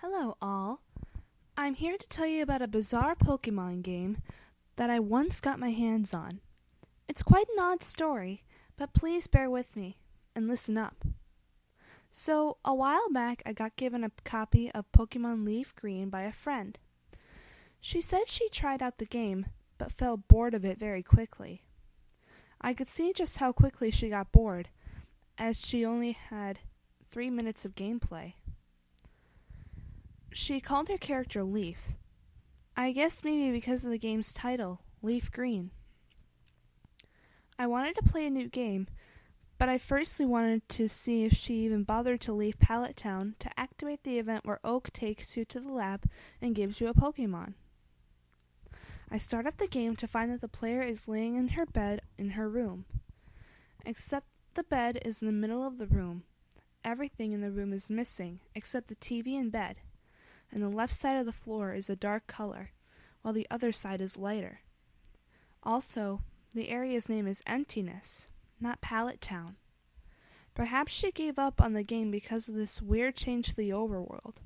Hello all. I'm here to tell you about a bizarre Pokemon game that I once got my hands on. It's quite an odd story, but please bear with me and listen up. So, a while back I got given a copy of Pokemon Leaf Green by a friend. She said she tried out the game, but felt bored of it very quickly. I could see just how quickly she got bored, as she only had 3 minutes of gameplay. She called her character Leaf. I guess maybe because of the game's title, Leaf Green. I wanted to play a new game, but I firstly wanted to see if she even bothered to leave Pallet Town to activate the event where Oak takes you to the lab and gives you a Pokemon. I start up the game to find that the player is laying in her bed in her room. Except the bed is in the middle of the room. Everything in the room is missing except the TV and bed, and the left side of the floor is a dark color, while the other side is lighter. Also, the area's name is Emptiness, not Pallet Town. Perhaps she gave up on the game because of this weird change to the overworld.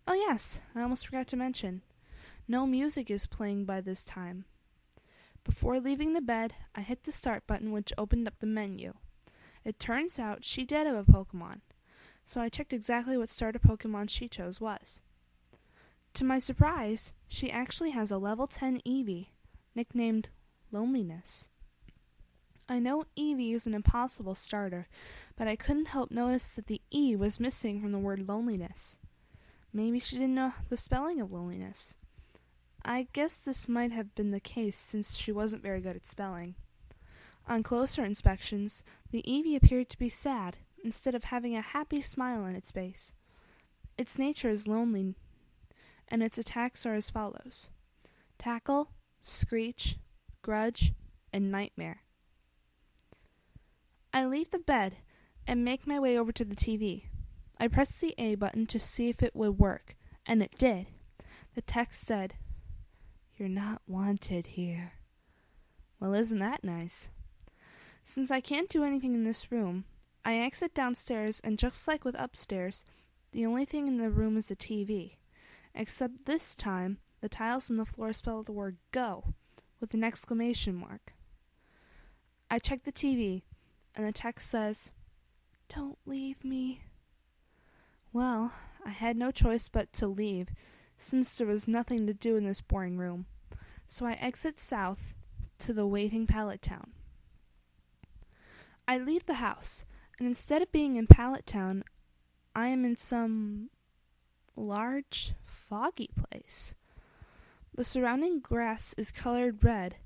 Oh yes, I almost forgot to mention. No music is playing by this time. Before leaving the bed, I hit the start button, which opened up the menu. It turns out she did have a Pokemon, so I checked exactly what starter Pokemon she chose was. To my surprise, she actually has a level 10 Eevee, nicknamed Lonliness. I know Eevee is an impossible starter, but I couldn't help notice that the E was missing from the word loneliness. Maybe she didn't know the spelling of loneliness. I guess this might have been the case since she wasn't very good at spelling. On closer inspections, the Eevee appeared to be sad, instead of having a happy smile on its face. Its nature is lonely, and its attacks are as follows: Tackle, Screech, Grudge, and Nightmare. I leave the bed and make my way over to the TV. I press the A button to see if it would work, and it did. The text said, "You're not wanted here." Well, isn't that nice? Since I can't do anything in this room, I exit downstairs, and just like with upstairs, the only thing in the room is a TV. Except this time, the tiles on the floor spell the word "Go" with an exclamation mark. I check the TV, and the text says, "Don't leave me." Well, I had no choice but to leave, since there was nothing to do in this boring room. So I exit south to the waiting Pallet Town. I leave the house, and instead of being in Pallet Town, I am in some large, foggy place. The surrounding grass is colored red,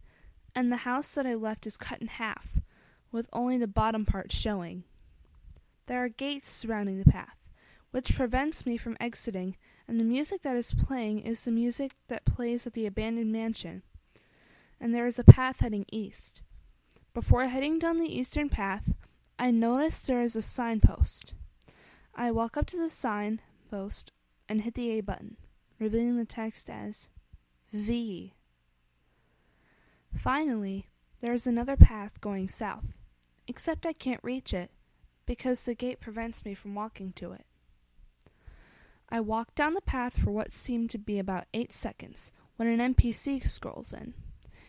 and the house that I left is cut in half, with only the bottom part showing. There are gates surrounding the path, which prevents me from exiting, and the music that is playing is the music that plays at the abandoned mansion, and there is a path heading east. Before heading down the eastern path, I notice there is a signpost. I walk up to the signpost and hit the A button, revealing the text as V. Finally, there is another path going south, except I can't reach it because the gate prevents me from walking to it. I walk down the path for what seemed to be about 8 seconds when an NPC scrolls in.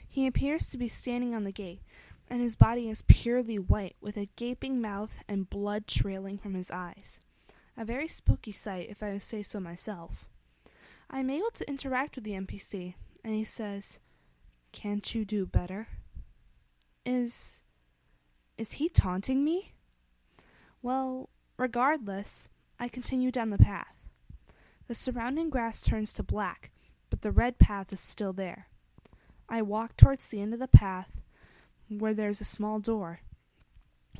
He appears to be standing on the gate, and his body is purely white with a gaping mouth and blood trailing from his eyes. A very spooky sight, if I say so myself. I am able to interact with the NPC, and he says, "Can't you do better?" Is he taunting me? Well, regardless, I continue down the path. The surrounding grass turns to black, but the red path is still there. I walk towards the end of the path, where there is a small door.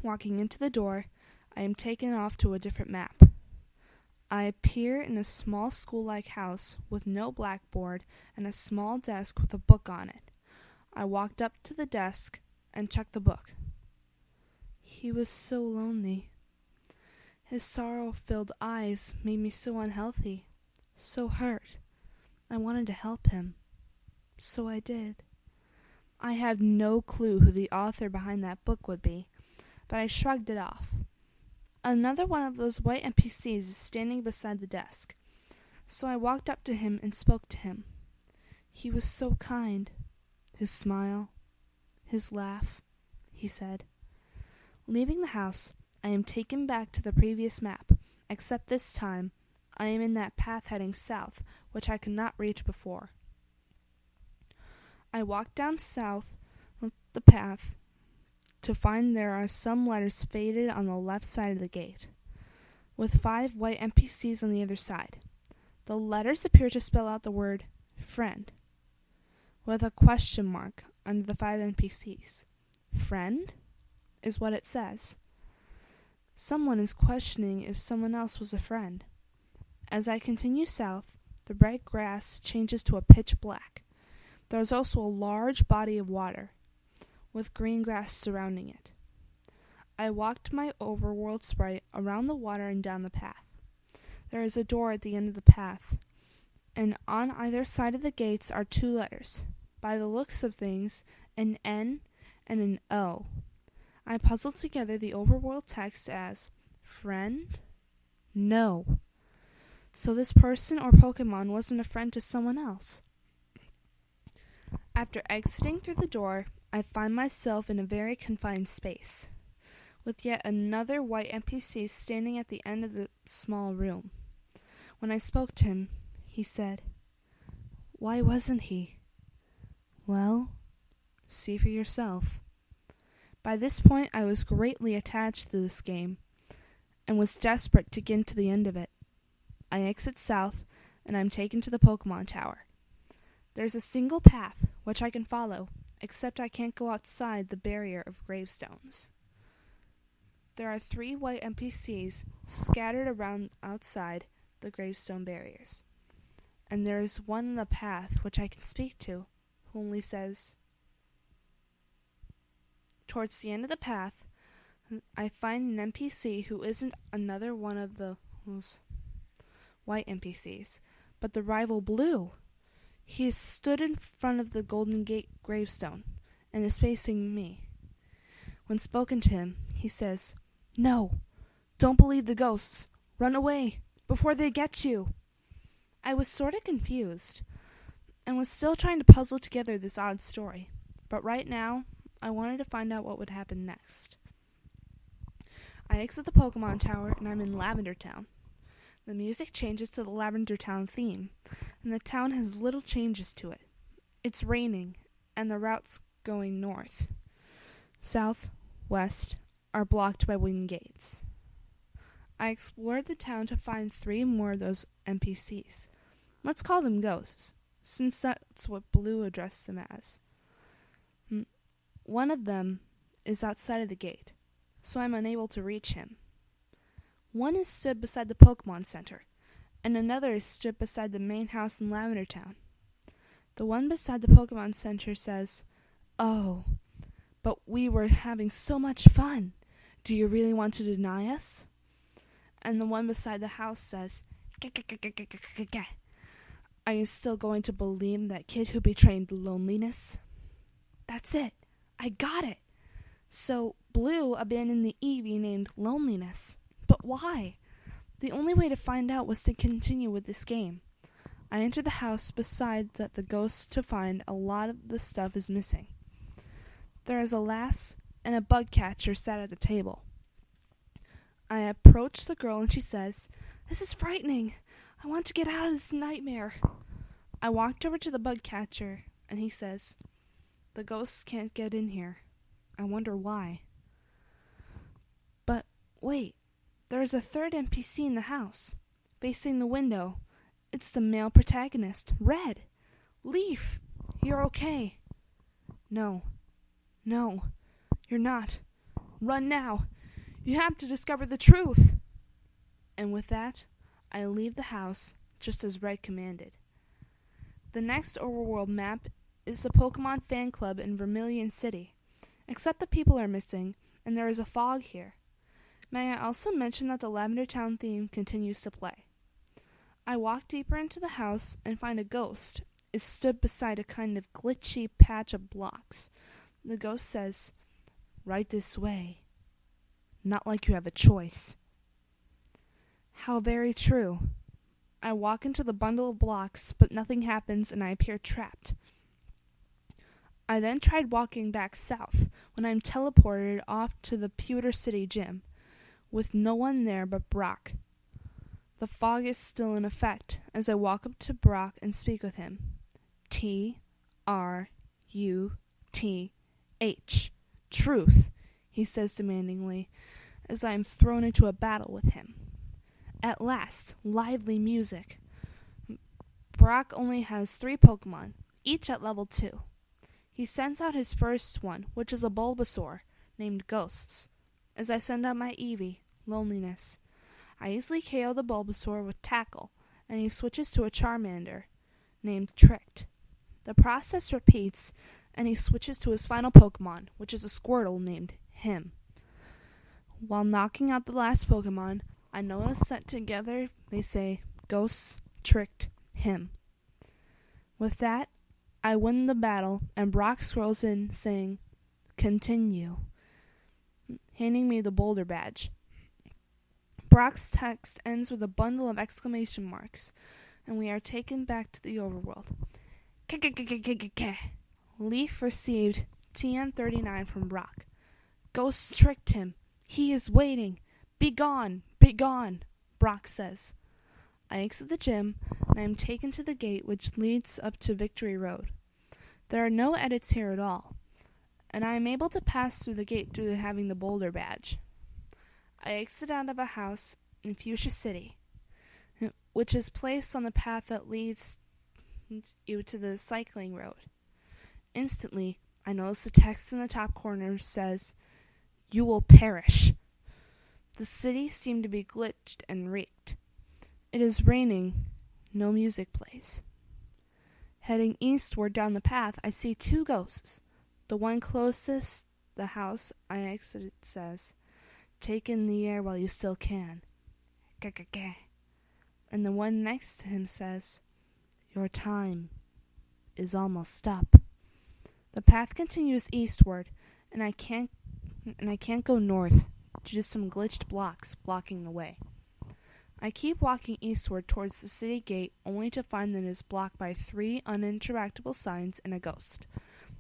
Walking into the door, I am taken off to a different map. I appear in a small school-like house with no blackboard and a small desk with a book on it. I walked up to the desk and checked the book. He was so lonely. His sorrow-filled eyes made me so unhealthy, so hurt. I wanted to help him. So I did. I have no clue who the author behind that book would be, but I shrugged it off. Another one of those white NPCs is standing beside the desk. So I walked up to him and spoke to him. He was so kind. His smile, his laugh, he said. Leaving the house, I am taken back to the previous map, except this time I am in that path heading south, which I could not reach before. I walked down south the path to find there are some letters faded on the left side of the gate, with 5 white NPCs on the other side. The letters appear to spell out the word friend, with a question mark under the 5 NPCs. Friend is what it says. Someone is questioning if someone else was a friend. As I continue south, the bright grass changes to a pitch black. There is also a large body of water, with green grass surrounding it. I walked my overworld sprite around the water and down the path. There is a door at the end of the path, and on either side of the gates are 2 letters. By the looks of things, an N and an O. I puzzled together the overworld text as friend? No. So this person or Pokemon wasn't a friend to someone else. After exiting through the door, I find myself in a very confined space, with yet another white NPC standing at the end of the small room. When I spoke to him, he said, "Why wasn't he?" "Well, see for yourself." By this point, I was greatly attached to this game, and was desperate to get to the end of it. I exit south, and I'm taken to the Pokemon Tower. There's a single path, which I can follow, except I can't go outside the barrier of gravestones. There are 3 white NPCs scattered around outside the gravestone barriers, and there is one in the path which I can speak to, who only says, towards the end of the path, I find an NPC who isn't another one of those white NPCs, but the rival Blue. He has stood in front of the Golden Gate gravestone and is facing me. When spoken to him, he says, "No, don't believe the ghosts. Run away before they get you." I was sort of confused and was still trying to puzzle together this odd story, but right now I wanted to find out what would happen next. I exit the Pokemon Tower and I'm in Lavender Town. The music changes to the Lavender Town theme, and the town has little changes to it. It's raining, and the routes going north, south, west are blocked by wooden gates. I explored the town to find 3 more of those NPCs. Let's call them ghosts, since that's what Blue addressed them as. One of them is outside of the gate, so I'm unable to reach him. One is stood beside the Pokemon Center, and another is stood beside the main house in Lavender Town. The one beside the Pokemon Center says, "Oh, but we were having so much fun. Do you really want to deny us?" And the one beside the house says, "Are you still going to believe that kid who betrayed Lonliness?" That's it. I got it. So Blue abandoned the Eevee named Lonliness. But why? The only way to find out was to continue with this game. I enter the house beside that the ghosts to find a lot of the stuff is missing. There is a lass and a bug catcher sat at the table. I approach the girl and she says, "This is frightening. I want to get out of this nightmare." I walked over to the bug catcher and he says, "The ghosts can't get in here. I wonder why." But wait. There is a 3rd NPC in the house, facing the window. It's the male protagonist, Red. "Leaf, you're okay." No, you're not. Run now. You have to discover the truth." And with that, I leave the house, just as Red commanded. The next overworld map is the Pokemon Fan Club in Vermilion City, except the people are missing, and there is a fog here. May I also mention that the Lavender Town theme continues to play. I walk deeper into the house and find a ghost is stood beside a kind of glitchy patch of blocks. The ghost says, "Right this way. Not like you have a choice." How very true. I walk into the bundle of blocks, but nothing happens and I appear trapped. I then tried walking back south when I'm teleported off to the Pewter City gym, with no one there but Brock. The fog is still in effect as I walk up to Brock and speak with him. Truth, truth, he says demandingly, as I am thrown into a battle with him. At last, lively music. Brock only has 3 Pokemon, each at level 2. He sends out his first one, which is a Bulbasaur, named Ghosts. As I send out my Eevee, Lonliness, I easily KO the Bulbasaur with Tackle, and he switches to a Charmander, named Tricked. The process repeats, and he switches to his final Pokemon, which is a Squirtle named Him. While knocking out the last Pokemon, I notice that together they say, Ghosts, Tricked, Him. With that, I win the battle, and Brock scrolls in saying, Continue, handing me the Boulder Badge. Brock's text ends with a bundle of exclamation marks, and we are taken back to the overworld. Leaf received TN39 from Brock. Ghosts tricked him. He is waiting. Be gone, Brock says. I exit the gym, and I am taken to the gate which leads up to Victory Road. There are no edits here at all, and I am able to pass through the gate due to having the Boulder Badge. I exit out of a house in Fuchsia City, which is placed on the path that leads you to the cycling road. Instantly, I notice the text in the top corner says, You will perish. The city seemed to be glitched and reeked. It is raining. No music plays. Heading eastward down the path, I see 2 ghosts. The one closest the house I exited says, Take in the air while you still can. And the one next to him says, Your time is almost up. The path continues eastward, and I can't go north due to some glitched blocks blocking the way. I keep walking eastward towards the city gate, only to find that it is blocked by 3 uninteractable signs and a ghost.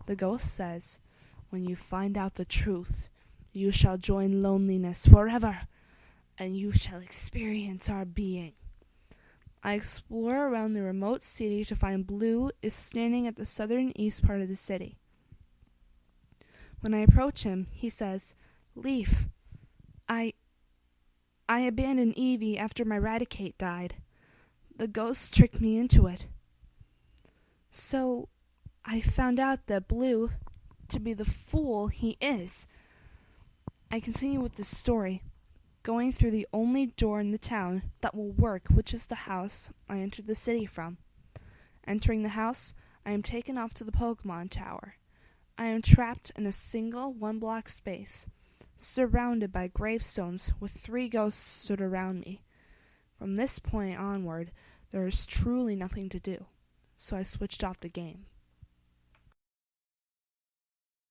The ghost says, When you find out the truth, you shall join Lonliness forever, and you shall experience our being. I explore around the remote city to find Blue is standing at the southern east part of the city. When I approach him, he says, Leaf, I abandoned Eevee after my Raticate died. The ghosts tricked me into it. So, I found out that Blue, to be the fool he is. I continue with this story, going through the only door in the town that will work, which is the house I entered the city from. Entering the house, I am taken off to the Pokemon Tower. I am trapped in a single 1-block space, surrounded by gravestones with 3 ghosts stood around me. From this point onward, there is truly nothing to do, so I switched off the game.